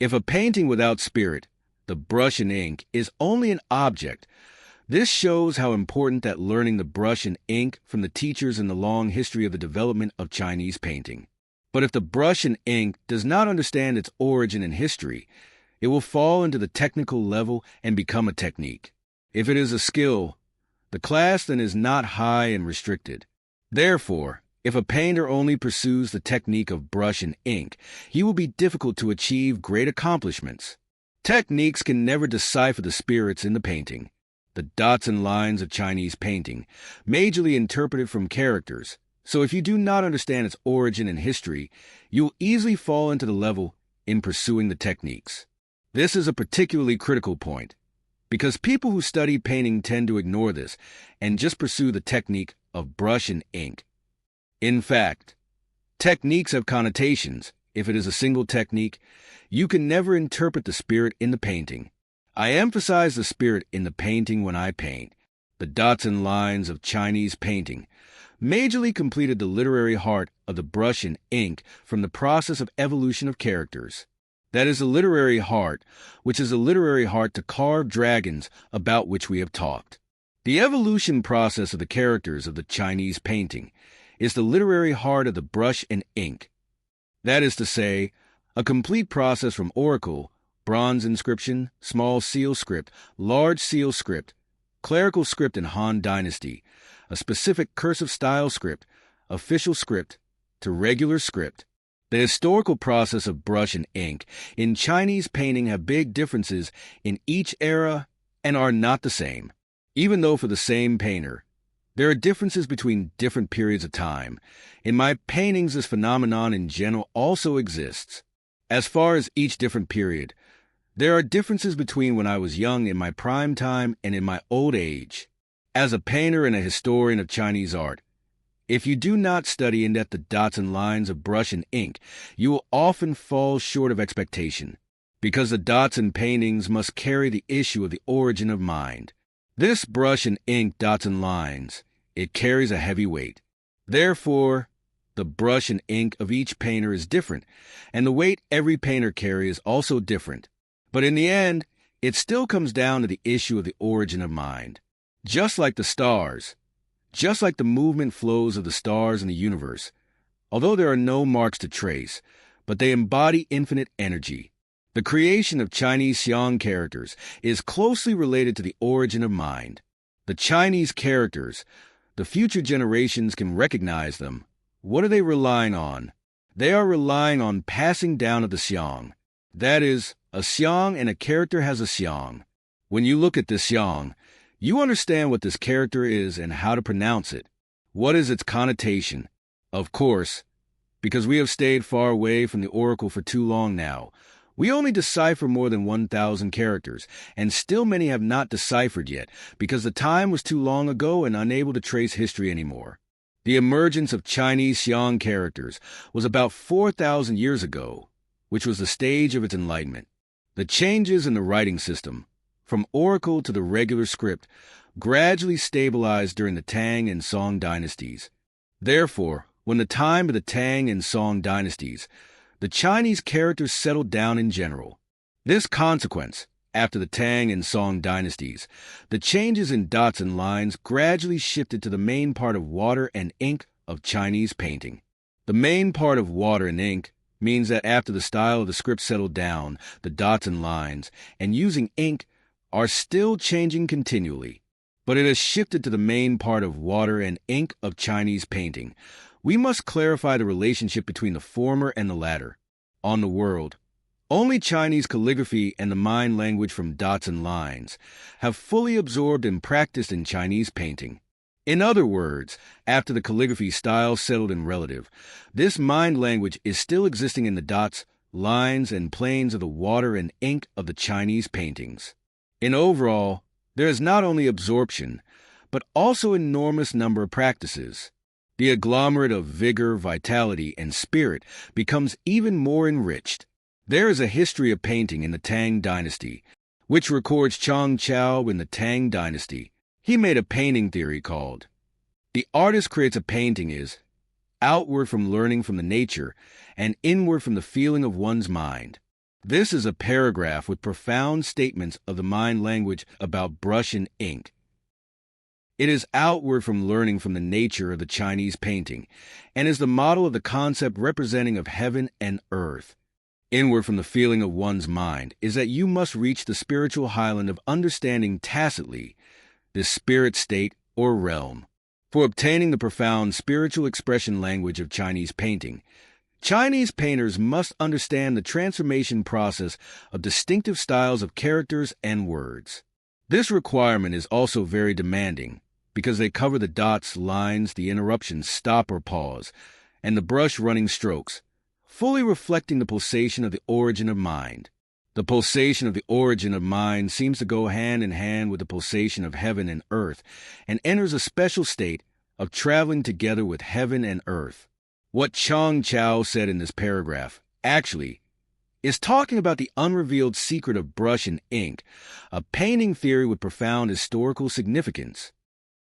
If a painting without spirit, the brush and ink, is only an object, this shows how important that learning the brush and ink from the teachers in the long history of the development of Chinese painting. But if the brush and ink does not understand its origin and history, it will fall into the technical level and become a technique. If it is a skill, the class then is not high and restricted. Therefore, if a painter only pursues the technique of brush and ink, he will be difficult to achieve great accomplishments. Techniques can never decipher the spirits in the painting. The dots and lines of Chinese painting, majorly interpreted from characters, so if you do not understand its origin and history, you will easily fall into the level in pursuing the techniques. This is a particularly critical point, because people who study painting tend to ignore this and just pursue the technique of brush and ink. In fact, techniques have connotations. If it is a single technique, you can never interpret the spirit in the painting. I emphasize the spirit in the painting when I paint. The dots and lines of Chinese painting majorly completed the literary heart of the brush and ink from the process of evolution of characters. That is the literary heart, which is a literary heart to carve dragons about which we have talked. The evolution process of the characters of the Chinese painting is the literary heart of the brush and ink. That is to say, a complete process from oracle, bronze inscription, small seal script, large seal script, clerical script in Han Dynasty, a specific cursive style script, official script, to regular script. The historical process of brush and ink in Chinese painting have big differences in each era and are not the same. Even though for the same painter, there are differences between different periods of time. In my paintings, this phenomenon in general also exists. As far as each different period, there are differences between when I was young in my prime time and in my old age. As a painter and a historian of Chinese art, if you do not study in depth the dots and lines of brush and ink, you will often fall short of expectation, because the dots in paintings must carry the issue of the origin of mind. This brush and ink dots and lines, it carries a heavy weight. Therefore, the brush and ink of each painter is different, and the weight every painter carries is also different. But in the end, it still comes down to the issue of the origin of mind. Just like the stars, just like the movement flows of the stars in the universe, although there are no marks to trace, but they embody infinite energy. The creation of Chinese Xiang characters is closely related to the origin of mind. The Chinese characters, the future generations can recognize them. What are they relying on? They are relying on passing down of the Xiang. That is, a Xiang and a character has a Xiang. When you look at this Xiang, you understand what this character is and how to pronounce it. What is its connotation? Of course, because we have stayed far away from the oracle for too long now, we only decipher more than 1,000 characters, and still many have not deciphered yet, because the time was too long ago and unable to trace history anymore. The emergence of Chinese Xiang characters was about 4,000 years ago, which was the stage of its enlightenment. The changes in the writing system, from oracle to the regular script, gradually stabilized during the Tang and Song dynasties. Therefore, when the time of the Tang and Song dynasties, the Chinese characters settled down in general. This consequence, after the Tang and Song dynasties, the changes in dots and lines gradually shifted to the main part of water and ink of Chinese painting. The main part of water and ink means that after the style of the script settled down, the dots and lines, and using ink, are still changing continually. But it has shifted to the main part of water and ink of Chinese painting. We must clarify the relationship between the former and the latter. On the world, only Chinese calligraphy and the mind language from dots and lines have fully absorbed and practiced in Chinese painting. In other words, after the calligraphy style settled in relative, this mind language is still existing in the dots, lines, and planes of the water and ink of the Chinese paintings. In overall, there is not only absorption, but also an enormous number of practices. The agglomerate of vigor, vitality, and spirit becomes even more enriched. There is a history of painting in the Tang dynasty, which records Chang Chao in the Tang dynasty. He made a painting theory called, "The artist creates a painting is outward from learning from the nature and inward from the feeling of one's mind." This is a paragraph with profound statements of the mind language about brush and ink. It is outward from learning from the nature of the Chinese painting, and is the model of the concept representing of heaven and earth. Inward from the feeling of one's mind is that you must reach the spiritual highland of understanding tacitly, this spirit state or realm. For obtaining the profound spiritual expression language of Chinese painting, Chinese painters must understand the transformation process of distinctive styles of characters and words. This requirement is also very demanding because they cover the dots, lines, the interruptions, stop or pause, and the brush running strokes, fully reflecting the pulsation of the origin of mind. The pulsation of the origin of mind seems to go hand in hand with the pulsation of heaven and earth, and enters a special state of traveling together with heaven and earth. What Chang Chao said in this paragraph, actually, is talking about the unrevealed secret of brush and ink, a painting theory with profound historical significance.